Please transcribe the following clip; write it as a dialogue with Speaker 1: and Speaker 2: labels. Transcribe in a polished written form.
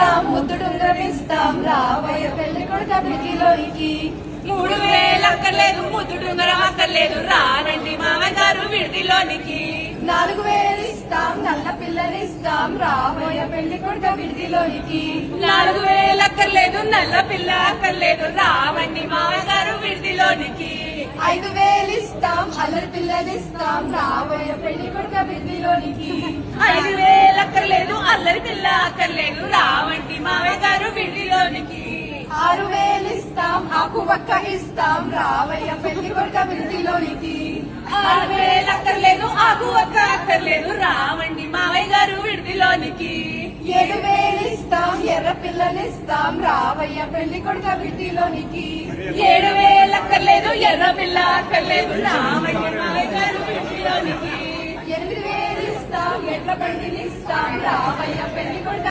Speaker 1: ఇస్తాం ముద్దుడుంగరం ఇస్తాం రావయ్య పెళ్లి కొడుకు అభివృద్ధిలోనికి
Speaker 2: 3000 అక్కర్లేదు ముద్దుడుంగరం అక్కర్లేదు రానండి మామయ్య గారు విడిదిలోనికి
Speaker 1: 4000 ఇస్తాం నల్ల పిల్లని ఇస్తాం రావయ్య పెళ్లి కొడుకు అభివృద్ధిలోనికి
Speaker 2: 4000 అక్కర్లేదు నల్ల పిల్ల అక్కర్లేదు రావండి మామయ్య గారు విడిదిలోనికి
Speaker 1: 5000 ఇస్తాం అల్లరి పిల్లని ఇస్తాం రావయ్య పెళ్లి కొడుకు అభివృద్ధిలోనికి
Speaker 2: 5000 అక్కర్లేదు అల్లరి పిల్ల అక్కర్లేదు రావండి మామయ్య గారు విడిదిలోనికి
Speaker 1: 6000 ఇస్తాం ఆకు వక్క ఇస్తాం రావయ్య పెళ్లి కొడుకు అభివృద్ధిలోనికి
Speaker 2: 6000 అక్కర్లేదు ఆకు ఒక్క అక్కర్లేదు రావండి మామయ్య గారు విడిదిలోనికి
Speaker 1: 7000 ఇస్తాం ఎర్ర పిల్లని ఇస్తాం రావయ్య పెళ్లి కొడుకు అభివృద్ధిలోనికి
Speaker 2: 7000 అక్కర్లేదు ఎర్ర పిల్ల అక్కర్లేదు రావండి మామయ్య గారు విడిదిలోనికి
Speaker 1: 8000 ఇస్తాం ఎడ్ల బండిని ఇస్తాం రావయ్య పెళ్లి కొడుకు